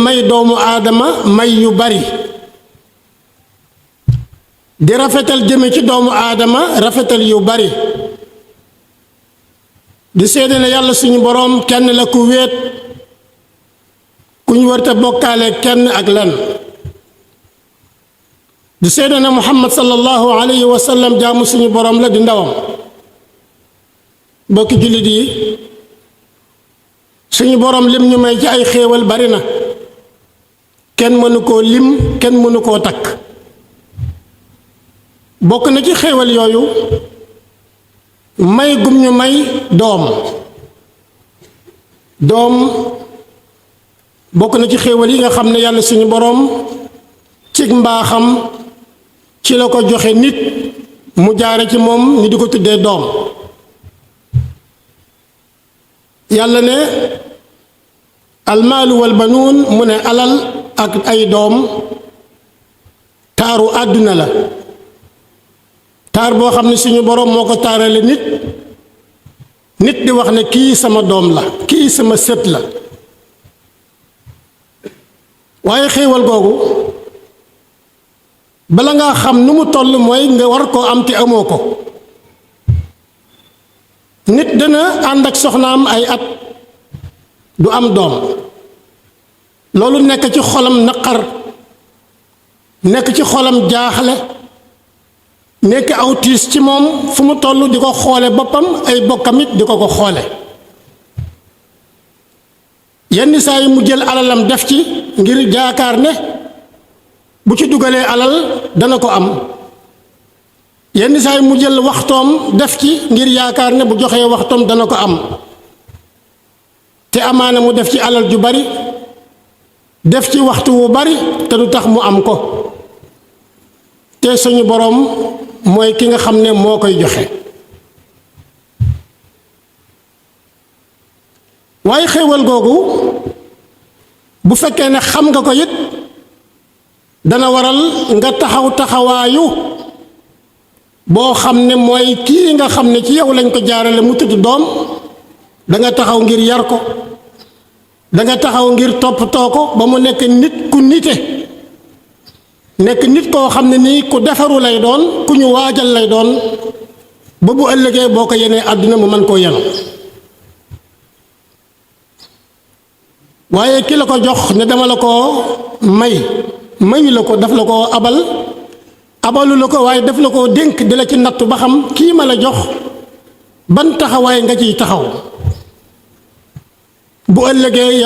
may doomu aadama may yu bari di rafetal jëme ci doomu aadama rafetal yu bari di seede ne yàlla suñu boroom kenn la ku wéet ku ñu warta bokkaale kenn ak lenn di seede ne muhammad sallallahu alayhi wa sallam jaamu suñu boroom la di ndawam bokki jullit yi suñu boroom lim ñu may ci ay xéewal bari na kenn mënu koo lim kenn mënu koo takk bokk na ci xéewal yooyu may gum ñu may doom bokk na ci xéewal yi nga xam ne yàlla suñu boroom ci mbaaxam ci la ko joxe nit mu jaare ci moom ñu di ko tuddee doom yàlla ne almaalu wal banuun mu ne alal ak ay doom taaru àdduna la taar boo xam ne suñu boroom moo ko taarale nit di wax ne kii sama doom la kii sama sët la waaye xéewal googu bala ngaa xam nu mu toll mooy nga war koo am te amoo ko nit dana ànd ak soxnaam ay at du am doom loolu nekk ci xolam naqar nekk ci xolam jaaxle nekk aw tiis ci moom fu mu toll di ko xoole boppam ay bokkamit di ko xoole yenn saa yi mu jël alalam def ci ngir jaakaar ne bu ci dugalee alal dana ko am yenn saa yi mu jël waxtoom def ci ngir yaakaar ne bu joxee waxtoom dana ko am te amaana mu def ci alal ju bari def ci waxtu wu bari te du tax mu am ko te suñu boroom mooy ki nga xam ne moo koy joxe waaye xéewal googu bu fekkee ne xam nga ko it dana waral nga taxaw taxawaayu boo xam ne mooy kii nga xam ne ci yow lañ ko jaarale mu tudd doom danga taxaw ngir yar ko danga taxaw ngir toppatoo ko ba mu nekk nit ku nite nekk nit koo xam ne nii ku defaru lay doon ku ñu waajal lay doon ba bu ëllëgee boo ko yenee àdduna mu mën koo yenu waaye ki la ko jox ne dama la ko mayu la ko daf la ko abalu la ko waaye daf la ko dénk di la ci nattu ba xam kii ma la jox ban taxawaay nga ciy taxaw bu ëllëgee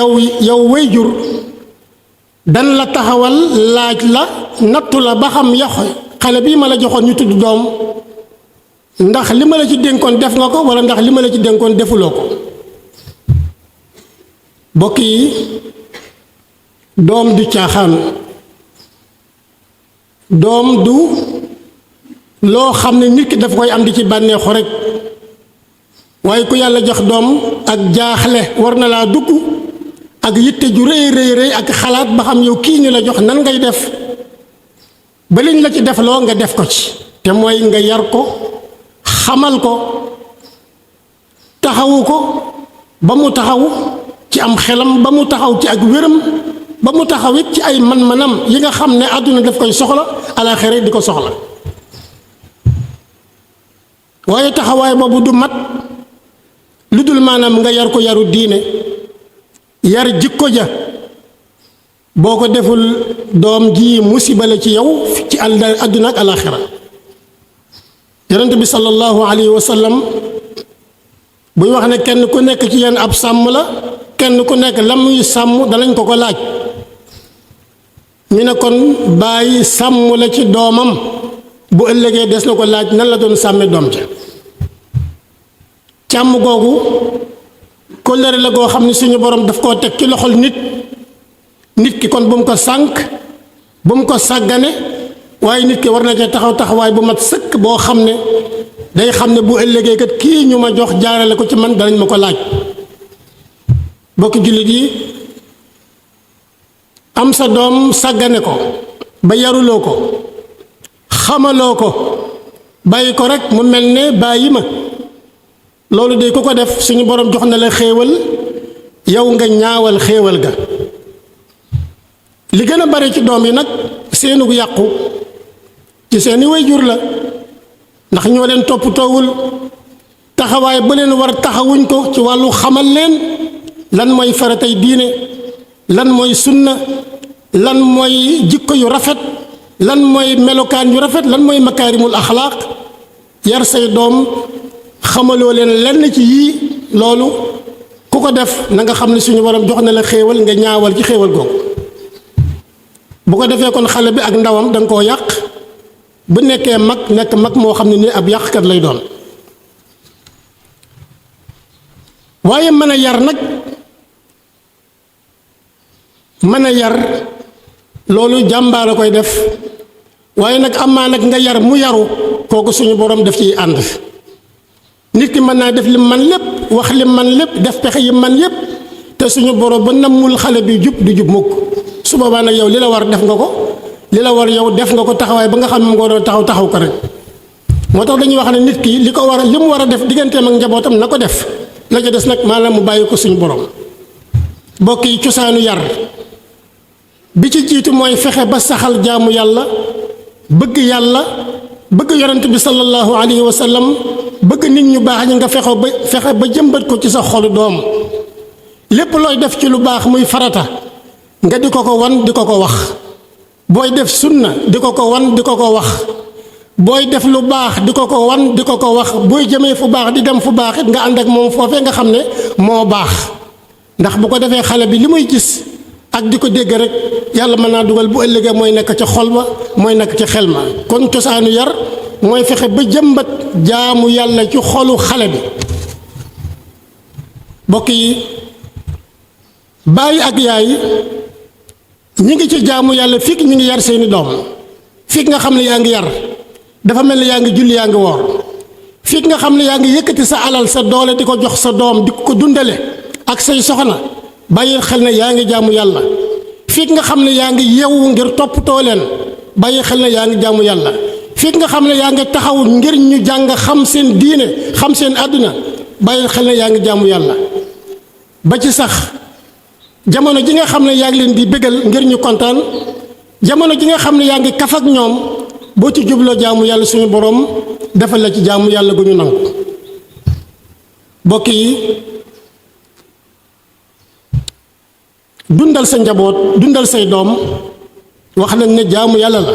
yow wayjur dan la taxawal laaj la nattu la ba xam yox xale bii ma la joxoon ñu tudd doom ndax li ma la ci dénkoon def nga ko walla ndax li ma la ci dénkoon defuloo ko bokk yi doom du caaxaan doom du loo xam ne nit ki daf koy am di ci bànneexu rekk waaye ku yàlla jox doom ak jaaxle war na laa dugg ak yitte ju rëy ak xalaat ba xam yow kii ñu la jox nan ngay def ba liñ la ci defloo nga def ko ci te mooy nga yar ko xamal ko taxawu ko ba mu taxaw ci am xelam ba mu taxaw ci ak wéram ba mu taxaw it ci ay man-manam yi nga xam ne àdduna daf koy soxla alaaxira di ko soxla waaye taxawaay boobu du mat lu dul maanaam nga yar ko yaru diine yar jikko ja boo ko deful doom ji musiba la ci yow ci àdduna ak alaaxira yonent bi sallallahu alayhi wa sallam buy wax ne kenn ku nekk ci yéen ab sàmm la kenn ku nekk la muy sàmm danañ ko laaj ñu ne kon bàyyi sàmm la ci doomam bu ëllëgee des na ko laaj nan la doon sàmme doom ja càmm googu kóllëre la goo xam ne suñu borom daf koo teg ci loxol nit ki kon bu mu ko sànk bu mu ko sàggane waaye nit ki war na cee taxawaay bu mat sëkk boo xam ne day xam ne bu ëllëgee kat kii ñu ma jox jaarale ko ci man danañ ma ko laaj bokki jullit yi am sa doom sàggane ko ba yaruloo ko xamaloo ko bàyyi ko rek mu mel ne bàyyi ma loolu de ku ko def suñu borom jox na la xéewal yow nga ñaawal xéewal ga li gën a bari ci doom yi nag seenu yàqu ci seeni waajur la ndax ñoo leen toppatoowul taxawaay ba leen war taxawuñ ko ci wàllu xamal leen lan mooy faratay diine lan mooy sunna lan mooy jikko yu rafet lan mooy melokaan yu rafet lan mooy makaarimul axlaaq yar say doom xamaloo leen lenn ci yii loolu ku ko def na nga xam ne suñu borom jox na la xéewal nga ñaawal ci xéewal googu bu ko defee kon xale bi ak ndawam danga koo yàq bu nekkee mag nekk mag moo xam ne nii ab yàqkat lay doon waaye mën a yar nag mën a yar loolu jàmbaar a koy def waaye nag amaa nag nga yar mu yaru kooku suñu borom def ciy ànd nit ki mën naa def lim man lépp wax lim man lépp def pexe yi man yépp te suñu borom ba nammul xale bi jub du jub mukk su boobaa nag yow li la war def nga ko li la war yow def nga ko taxawaay ba nga xam ne nga doon taxaw ko rek moo tax dañuy wax ne nit ki li ko war a li mu war a def digganteem ak njabootam na ko def la ca des nag maanaam mu bàyyi ko suñu borom mbokk yi cosaanu yar bi ci jiitu mooy fexe ba saxal jaamu yàlla bëgg yonent bi sallallahu alayhi wa sallam bëgg nit ñu baax ñi nga fexe ba jëmbat ko ci sa xolu doom lépp looy def ci lu baax muy farata nga di ko wan di ko wax booy def sunna di ko wan di ko wax booy def lu baax di ko wan di ko wax booy jëmee fu baax di dem fu baax it nga ànd ak moom foofee nga xam ne moo baax ndax bu ko defee xale bi li muy gis ak di ko dégg rek yàlla mën naa dugal bu ëllëgee mooy nekk ca xol ba mooy nekk ca xel ma kon cosaanu yar mooy fexe ba jëmbat jaamu yàlla ci xolu xale bi mbokk yi baay ak yaay ñi ngi ci jaamu yàlla fii ñi ngi yar seeni doom fii nga xam ne yaa ngi yar dafa mel ni yaa ngi julli yaa ngi woor fii nga xam ne yaa ngi yëkkati sa alal sa doole di ko jox sa doom di ko dundale ak say soxna bàyyi xel ne yaa ngi jaamu yàlla fii nga xam ne yaa ngi yeewu ngir toppatoo leen bàyyi xel ne yaa ngi jaamu yàlla fii nga xam ne yaa ngi taxaw ngir ñu jàng xam seen diine xam seen àdduna bàyyi xel ne yaa ngi jaamu yàlla ba ci sax jamono ji nga xam ne yaa ngi leen di bégal ngir ñu kontaan jamono ji nga xam ne yaa ngi kaf ak ñoom boo ci jubloo jaamu yàlla suñu borom defal la ci jaamu yàlla gu ñu nangu mbokk yi dundal sa njaboot dundal say doom wax nañ ne jaamu yàlla la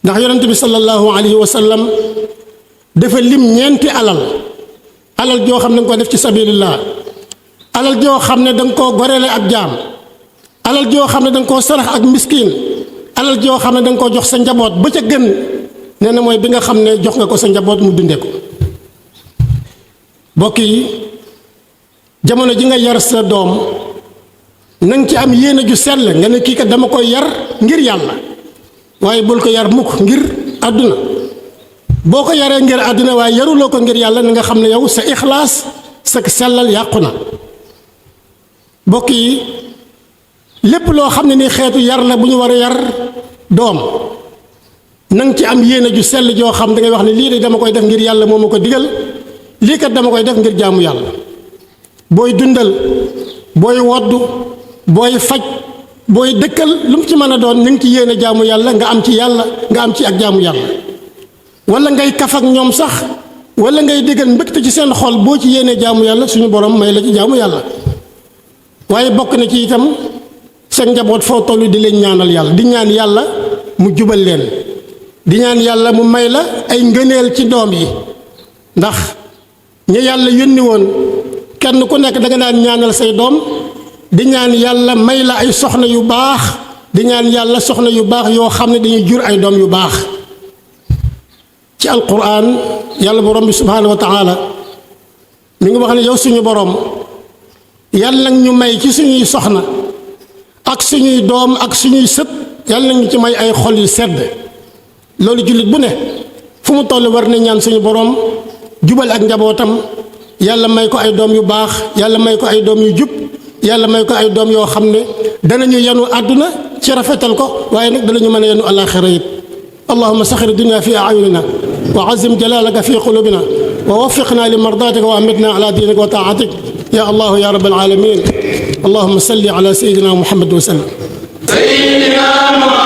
ndax yonent bi sallallahu alayhi wa sallam dafa lim ñeenti alal joo xam ne danga ko def ci sabilillah alal joo xam ne danga koo goreele ab jaam alal joo xam ne danga koo sarax ak miskin alal joo xam ne danga koo jox sa njaboot ba ca gën nee na mooy bi nga xam ne jox nga ko sa njaboot mu dundee ko mbokk yi jamono ji nga yar sa doom nanga ci am yéene ju sell nga ne kii kat dama koy yar ngir yàlla waaye bul ko yar mukk ngir àdduna boo ko yaree ngir àdduna waaye yaruloo ko ngir yàlla na nga xam ne yow sa ixlaas sa sellal yàqu na mbokk yi lépp loo xam ne ni xeetu yar la bu ñu war a yar doom nanga ci am yéene ju sell joo xam da ngay wax ne lii de dama koy def ngir yàlla moo ma ko digal lii kat dama koy def ngir jaamu yàlla booy dundal booy woddu booy faj booy dëkkal lu mu ci mën a doon na nga ci yéene jaamu yàlla nga am ci yàlla nga am ci ak jaamu yàlla wala ngay kaf ak ñoom sax wala ngay déggal mbëgte ci seen xol boo ci yéene jaamu yàlla suñu borom may la ci jaamu yàlla waaye bokk na ci itam seen njaboot foo tollu di leen ñaanal yàlla di ñaan yàlla mu jubal leen di ñaan yàlla mu may la ay ngëneel ci doom yi ndax ñu yàlla yónni woon kenn ku nekk danga daan ñaanal say doom di ñaan yàlla may la ay soxna yu baax di ñaan yàlla soxna yu baax yoo xam ne dañuy jur ay doom yu baax ci alquran yàlla borom bi subhaanahu wa taala mi ngi wax ne yow suñu borom yàlla nag ñu may ci suñuy soxna ak suñuy doom ak suñuy sët yàlla nag ñu ci may ay xol yu sedd loolu jullit bu ne fu mu toll war na ñaan suñu borom jubal ak njabootam yàlla may ko ay doom yu baax yàlla may ko ay doom yu jub yàlla may ko ay doom yoo xam ne danañu yenu àdduna ci rafetal ko waaye nag danañu mën a yenu alaxira it allahuma saxir dunya fi ayunina wa azim jalalaka fi qulubina wa waffiqna li mardatika wa amitna ala dinika wa taatik ya allah ya rabbal alamin allahuma salli ala sayidina muhammad wa sallam محمد